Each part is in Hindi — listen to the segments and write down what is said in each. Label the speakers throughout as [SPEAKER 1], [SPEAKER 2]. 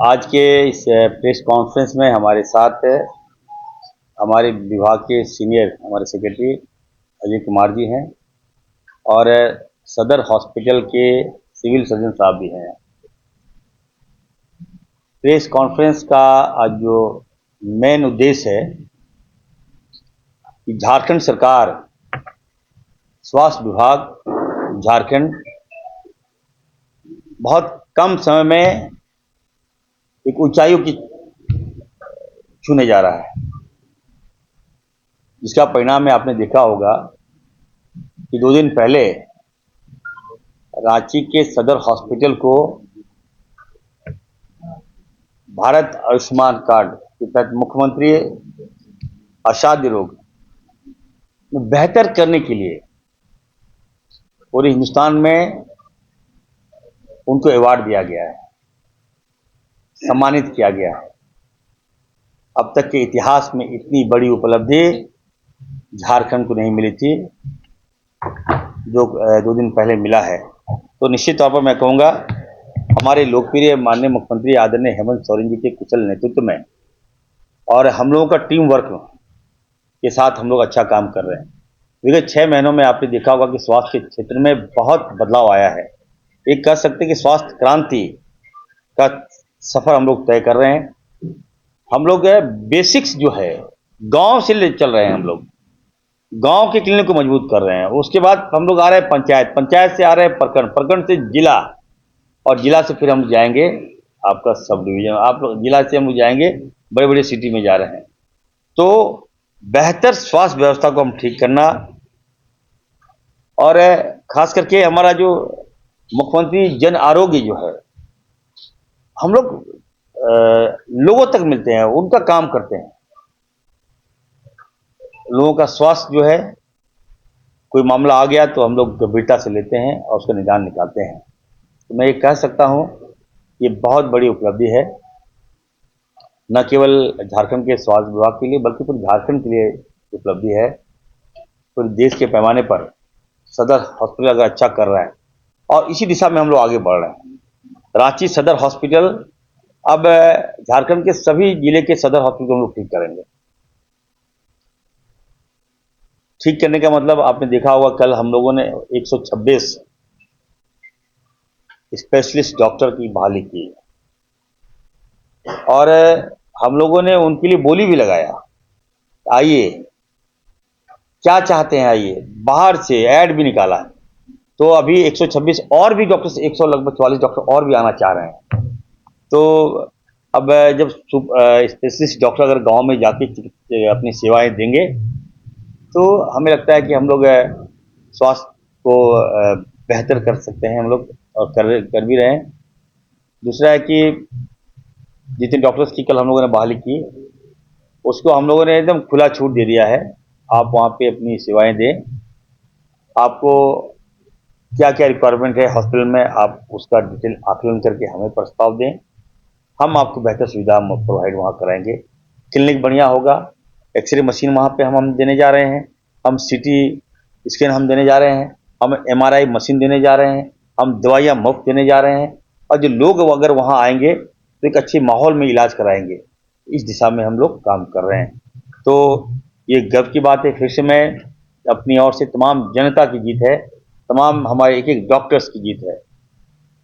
[SPEAKER 1] आज के इस प्रेस कॉन्फ्रेंस में हमारे साथ हमारे विभाग के सीनियर हमारे सेक्रेटरी अजय कुमार जी हैं और सदर हॉस्पिटल के सिविल सर्जन साहब भी हैं। प्रेस कॉन्फ्रेंस का आज जो मेन उद्देश्य है कि झारखंड सरकार, स्वास्थ्य विभाग झारखंड बहुत कम समय में एक ऊंचाइयों की छूने जा रहा है, जिसका परिणाम में आपने देखा होगा कि 2 दिन पहले रांची के सदर हॉस्पिटल को भारत आयुष्मान कार्ड के तहत मुख्यमंत्री असाध्य रोग में बेहतर करने के लिए पूरे हिंदुस्तान में उनको अवार्ड दिया गया है, सम्मानित किया गया है। अब तक के इतिहास में इतनी बड़ी उपलब्धि झारखंड को नहीं मिली थी जो 2 दिन पहले मिला है। तो निश्चित तौर पर मैं कहूँगा हमारे लोकप्रिय माननीय मुख्यमंत्री आदरणीय हेमंत सोरेन जी के कुशल नेतृत्व में और हम लोगों का टीम वर्क के साथ हम लोग अच्छा काम कर रहे हैं। विगत 6 महीनों में आपने देखा होगा कि स्वास्थ्य के क्षेत्र में बहुत बदलाव आया है। एक कह सकते हैं कि स्वास्थ्य क्रांति का सफर हम लोग तय कर रहे हैं। हम लोग बेसिक्स जो है गांव से ले चल रहे हैं, हम लोग गांव के क्लिनिक को मजबूत कर रहे हैं। उसके बाद हम लोग आ रहे हैं पंचायत, पंचायत से आ रहे हैं प्रखंड, प्रखंड से जिला और जिला से फिर हम जाएंगे आपका सब डिवीजन, आप लोग जिला से हम जाएंगे बड़े बड़े सिटी में जा रहे हैं। तो बेहतर स्वास्थ्य व्यवस्था को हम ठीक करना और खास करके हमारा जो मुख्यमंत्री जन आरोग्य जो है, हम लोग लोगों तक मिलते हैं, उनका काम करते हैं। लोगों का स्वास्थ्य जो है, कोई मामला आ गया तो हम लोग गंभीरता से लेते हैं और उसका निदान निकालते हैं। तो मैं ये कह सकता हूं ये बहुत बड़ी उपलब्धि है, न केवल झारखंड के स्वास्थ्य विभाग के लिए बल्कि पूरे झारखंड के लिए उपलब्धि है। पूरे देश के पैमाने पर सदर हॉस्पिटल अगर अच्छा कर रहा है और इसी दिशा में हम लोग आगे बढ़ रहे हैं। रांची सदर हॉस्पिटल अब झारखंड के सभी जिले के सदर हॉस्पिटल हम लोग ठीक करेंगे। ठीक करने का मतलब आपने देखा होगा, कल हम लोगों ने 126 स्पेशलिस्ट डॉक्टर की बहाली की और हम लोगों ने उनके लिए बोली भी लगाया, आइए क्या चाहते हैं, आइए। बाहर से ऐड भी निकाला है। तो अभी 126 और भी डॉक्टर, 100 लगभग 44 डॉक्टर और भी आना चाह रहे हैं। तो अब जब स्पेशलिस्ट डॉक्टर अगर गांव में जाके अपनी सेवाएं देंगे तो हमें लगता है कि हम लोग स्वास्थ्य को बेहतर कर सकते हैं हम लोग, और कर भी रहे हैं। दूसरा है कि जितने डॉक्टर्स की कल हम लोगों ने बहाली की, उसको हम लोगों ने एकदम खुला छूट दे दिया है। आप वहाँ पे अपनी सेवाएं दें, आपको क्या क्या रिक्वायरमेंट है हॉस्पिटल में, आप उसका डिटेल आकलन करके हमें प्रस्ताव दें। हम आपको बेहतर सुविधा प्रोवाइड वहाँ कराएंगे। क्लिनिक बढ़िया होगा, एक्सरे मशीन वहाँ पे हम देने जा रहे हैं, हम सीटी स्कैन हम देने जा रहे हैं, हम एमआरआई मशीन देने जा रहे हैं, हम दवाइयाँ मुफ्त देने जा रहे हैं। और जो लोग अगर वहाँ आएंगे तो एक अच्छे माहौल में इलाज कराएंगे। इस दिशा में हम लोग काम कर रहे हैं। तो ये गर्व की बात है। फिर से मैं अपनी ओर से तमाम जनता की जीत है, तमाम हमारे एक एक डॉक्टर्स की जीत है।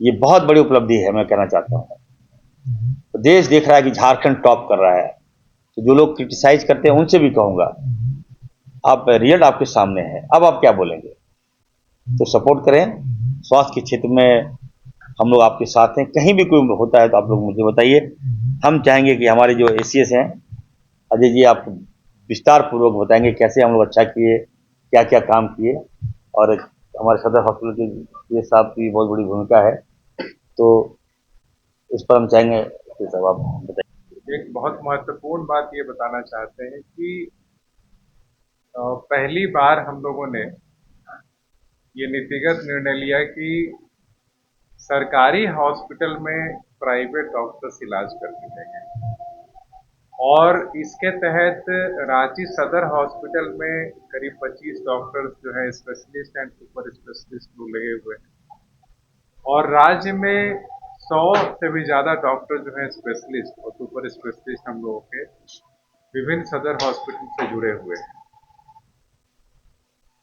[SPEAKER 1] ये बहुत बड़ी उपलब्धि है, मैं कहना चाहता हूँ। तो देश देख रहा है कि झारखंड टॉप कर रहा है। तो जो लोग क्रिटिसाइज करते हैं उनसे भी कहूंगा, आप रिजल्ट आपके सामने है, अब आप क्या बोलेंगे। तो सपोर्ट करें। स्वास्थ्य के क्षेत्र में हम लोग आपके साथ हैं। कहीं भी कोई होता है तो आप लोग मुझे बताइए। हम चाहेंगे कि हमारे जो एसीएस हैं, अजय जी आप विस्तार पूर्वक बताएंगे कैसे हम लोग अच्छा किए, क्या क्या काम किए। और हमारे सदर हॉस्पिटल के ये साहब की बहुत बड़ी भूमिका है, तो इस पर हम चाहेंगे कि सब आप बताइए।
[SPEAKER 2] एक बहुत महत्वपूर्ण बात ये बताना चाहते हैं कि पहली बार हम लोगों ने ये नीतिगत निर्णय लिया कि सरकारी हॉस्पिटल में प्राइवेट डॉक्टर्स इलाज करने देंगे, और इसके तहत रांची सदर हॉस्पिटल में करीब 25 डॉक्टर्स जो है स्पेशलिस्ट एंड सुपर स्पेशलिस्ट लोग लगे हुए हैं। और राज्य में 100 से भी ज़्यादा डॉक्टर जो है स्पेशलिस्ट और सुपर स्पेशलिस्ट हम लोगों के विभिन्न सदर हॉस्पिटल से जुड़े हुए हैं।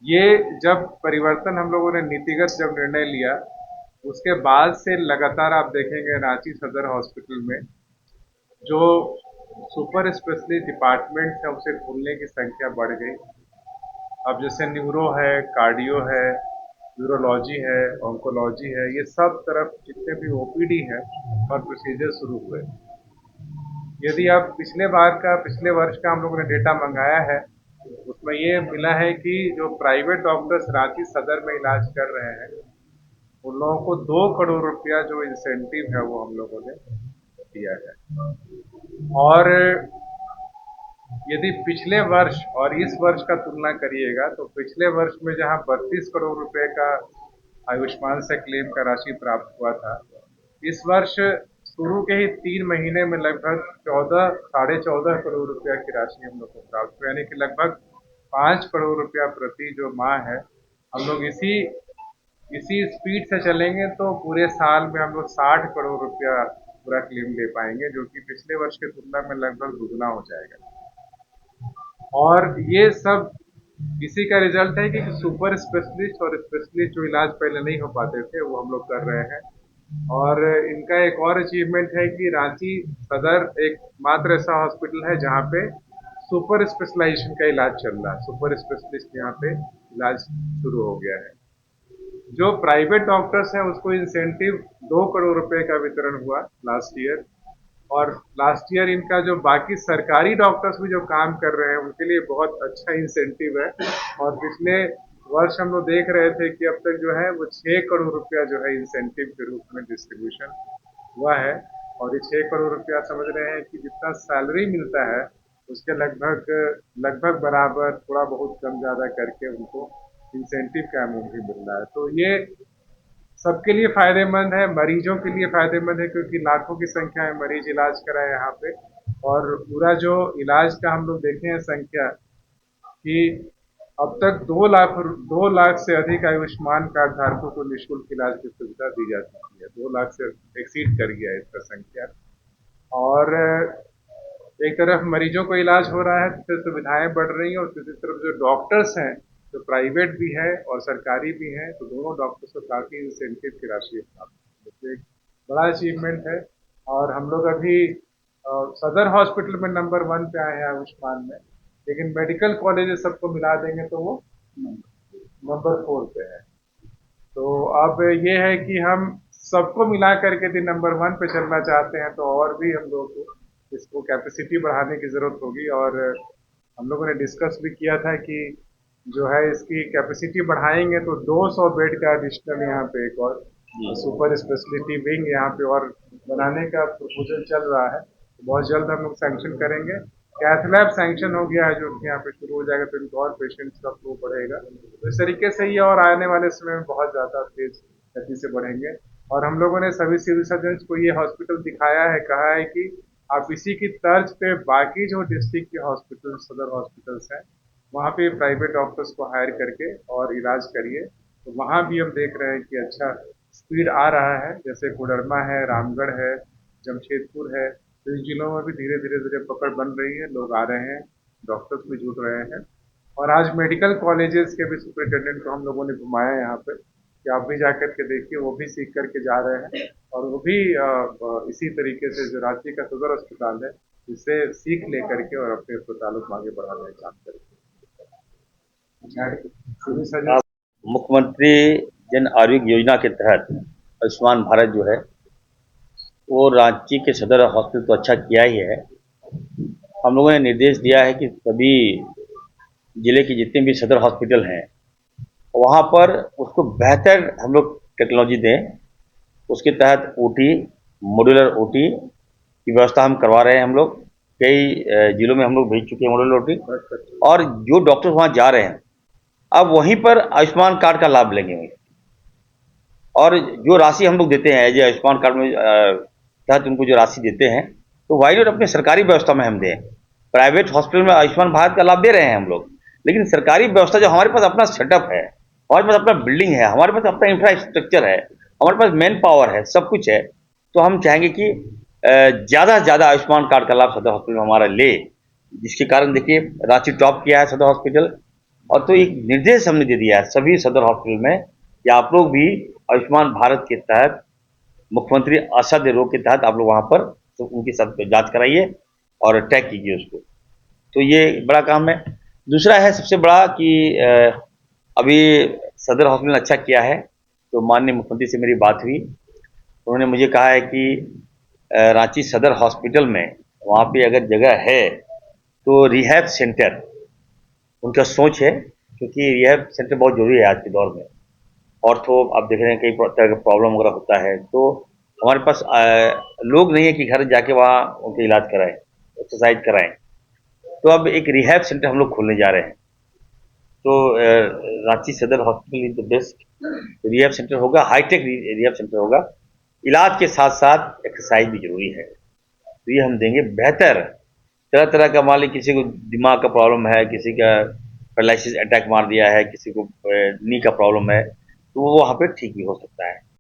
[SPEAKER 2] ये जब परिवर्तन हम लोगों ने नीतिगत जब निर्णय लिया, उसके बाद से लगातार आप देखेंगे रांची सदर हॉस्पिटल में जो सुपर स्पेशलिस्ट डिपार्टमेंट है उसे खुलने की संख्या बढ़ गई। अब जैसे न्यूरो है, कार्डियो है, यूरोलॉजी है, ऑन्कोलॉजी है, ये सब तरफ जितने भी ओपीडी है और प्रोसीजर शुरू हुए। यदि आप पिछले वर्ष का हम लोगों ने डेटा मंगाया है, उसमें ये मिला है कि जो प्राइवेट डॉक्टर्स रांची सदर में इलाज कर रहे हैं उन लोगों को 2 करोड़ रुपया जो इंसेंटिव है वो हम लोगों ने दिया है। और यदि पिछले वर्ष और इस वर्ष का तुलना करिएगा तो पिछले वर्ष में जहां 32 करोड़ रुपए का आयुष्मान से क्लेम का राशि प्राप्त हुआ था, इस वर्ष शुरू के ही 3 महीने में लगभग 14 करोड़ रुपया की राशि हम लोग को प्राप्त हुई, यानी कि लगभग 5 करोड़ रुपया प्रति जो माह है। हम लोग इसी स्पीड से चलेंगे तो पूरे साल में हम लोग 60 करोड़ रुपया पूरा क्लेम ले पाएंगे, जो कि पिछले वर्ष की तुलना में लगभग दुगना हो जाएगा। और ये सब इसी का रिजल्ट है कि सुपर स्पेशलिस्ट और स्पेशलिस्ट जो इलाज पहले नहीं हो पाते थे वो हम लोग कर रहे हैं। और इनका एक और अचीवमेंट है कि रांची सदर एक मात्र ऐसा हॉस्पिटल है जहाँ पे सुपर स्पेशलाइजेशन का इलाज चल रहा है। सुपर स्पेशलिस्ट यहाँ पे इलाज शुरू हो गया है। जो प्राइवेट डॉक्टर्स हैं उसको इंसेंटिव 2 करोड़ रुपए का वितरण हुआ लास्ट ईयर। और लास्ट ईयर इनका जो बाकी सरकारी डॉक्टर्स भी जो काम कर रहे हैं उनके लिए बहुत अच्छा इंसेंटिव है। और पिछले वर्ष हम लोग देख रहे थे कि अब तक जो है वो 6 करोड़ रुपया जो है इंसेंटिव के रूप में डिस्ट्रीब्यूशन हुआ है। और ये 6 करोड़ रुपया समझ रहे हैं कि जितना सैलरी मिलता है उसके लगभग लगभग बराबर, थोड़ा बहुत कम ज्यादा करके उनको इंसेंटिव का अमाउंट भी मिल रहा है। तो ये सबके लिए फायदेमंद है, मरीजों के लिए फायदेमंद है क्योंकि लाखों की संख्या में मरीज इलाज कराए यहाँ पे। और पूरा जो इलाज का हम लोग देखे हैं संख्या कि अब तक 2 लाख से अधिक आयुष्मान कार्ड धारकों को निःशुल्क इलाज की सुविधा दी जा चुकी है। 2 लाख से एक्सीड कर गया है इसका संख्या। और एक तरफ मरीजों को इलाज हो रहा है, दूसरी सुविधाएं बढ़ रही हैं, और दूसरी तरफ जो डॉक्टर्स हैं जो प्राइवेट भी है और सरकारी भी है, तो दोनों डॉक्टर्स को काफी इंसेंटिव की राशि प्राप्त है। एक बड़ा अचीवमेंट है। और हम लोग अभी सदर हॉस्पिटल में नंबर 1 पे आए हैं आयुष्मान में, लेकिन मेडिकल कॉलेज सबको मिला देंगे तो वो नंबर 4 पे है। तो अब ये है कि हम सबको मिला करके यदि नंबर 1 पे चलना चाहते हैं तो और भी हम लोगों को इसको कैपेसिटी बढ़ाने की जरूरत होगी। और हम लोगों ने डिस्कस भी किया था कि जो है इसकी कैपेसिटी बढ़ाएंगे तो 200 बेड का एडिशनल यहाँ पे एक और सुपर स्पेशलिटी विंग यहाँ पे और बनाने का प्रपोजल चल रहा है। तो बहुत जल्द हम लोग सैंक्शन करेंगे। कैथ लैब सैंक्शन हो गया है जो कि यहाँ पे शुरू हो जाएगा, तो इनको और पेशेंट्स का फ्लो बढ़ेगा। तो इस तरीके से ये और आने वाले समय में बहुत ज्यादा तेज गति से बढ़ेंगे। और हम लोगों ने सभी सिविल सर्जन को ये हॉस्पिटल दिखाया है, कहा है कि आप इसी की तर्ज पे बाकी जो डिस्ट्रिक्ट के हॉस्पिटल सदर हॉस्पिटल्स हैं वहाँ पे प्राइवेट डॉक्टर्स को हायर करके और इलाज करिए। तो वहाँ भी हम देख रहे हैं कि अच्छा स्पीड आ रहा है। जैसे कोडरमा है, रामगढ़ है, जमशेदपुर है, तो इन जिलों में भी धीरे धीरे पकड़ बन रही है, लोग आ रहे हैं, डॉक्टर्स भी जुड़ रहे हैं। और आज मेडिकल कॉलेजेस के भी सुपरिटेंडेंट को हम लोगों ने घुमाया यहाँ पे कि आप भी जाकर के देखिए, वो भी सीख करके जा रहे हैं। और वो भी इसी तरीके से जो रांची का सदर अस्पताल है इससे सीख लेकर के और अपने अस्पतालों को आगे बढ़ाने का काम करेंगे।
[SPEAKER 1] मुख्यमंत्री जन आरोग्य योजना के तहत आयुष्मान भारत जो है वो रांची के सदर हॉस्पिटल तो अच्छा किया ही है। हम लोगों ने निर्देश दिया है कि सभी जिले के जितने भी सदर हॉस्पिटल हैं वहाँ पर उसको बेहतर हम लोग टेक्नोलॉजी दें। उसके तहत ओटी, मॉड्यूलर ओटी की व्यवस्था हम करवा रहे हैं। हम लोग कई जिलों में हम लोग भेज चुके हैं मॉड्यूलर ओटी। और जो डॉक्टर वहाँ जा रहे हैं अब वहीं पर आयुष्मान कार्ड का लाभ लेंगे। और जो राशि हम लोग देते हैं एज आयुष्मान कार्ड में तहत उनको जो राशि देते हैं तो वाई नॉट अपने सरकारी व्यवस्था में हम दें। प्राइवेट हॉस्पिटल में आयुष्मान भारत का लाभ दे रहे हैं हम लोग, लेकिन सरकारी व्यवस्था जो हमारे पास अपना सेटअप है, हमारे पास अपना बिल्डिंग है, हमारे पास अपना इंफ्रास्ट्रक्चर है, हमारे पास मैन पावर है, सब कुछ है, तो हम चाहेंगे कि ज़्यादा से ज़्यादा आयुष्मान कार्ड का लाभ सदर हॉस्पिटल में हमारा ले, जिसके कारण देखिए रांची टॉप किया है सदर हॉस्पिटल। और तो एक निर्देश हमने दे दिया है सभी सदर हॉस्पिटल में कि आप लोग भी आयुष्मान भारत के तहत, मुख्यमंत्री असाध्य रोग के तहत आप लोग वहाँ पर तो उनकी सब जांच कराइए और टैग कीजिए उसको। तो ये बड़ा काम है। दूसरा है सबसे बड़ा कि अभी सदर हॉस्पिटल ने अच्छा किया है, तो माननीय मुख्यमंत्री से मेरी बात हुई, उन्होंने मुझे कहा है कि रांची सदर हॉस्पिटल में वहाँ पे अगर जगह है तो रिहैब सेंटर उनका सोच है, क्योंकि रिहैब सेंटर बहुत जरूरी है आज के दौर में। और तो आप देख रहे हैं कई तरह का प्रॉब्लम वगैरह होता है, तो हमारे पास लोग नहीं है कि घर जाके वहाँ उनका इलाज कराएं, एक्सरसाइज कराएं। तो अब एक रिहैब सेंटर हम लोग खोलने जा रहे हैं। तो रांची सदर hospital is the best rehab centre होगा, हाईटेक रिहैब सेंटर होगा। इलाज के साथ साथ एक्सरसाइज भी जरूरी है, तो ये हम देंगे बेहतर। तरह तरह का मान ली किसी को दिमाग का प्रॉब्लम है, किसी का पैरालिसिस अटैक मार दिया है, किसी को नी का प्रॉब्लम है, तो वो वहाँ पे ठीक भी हो सकता है।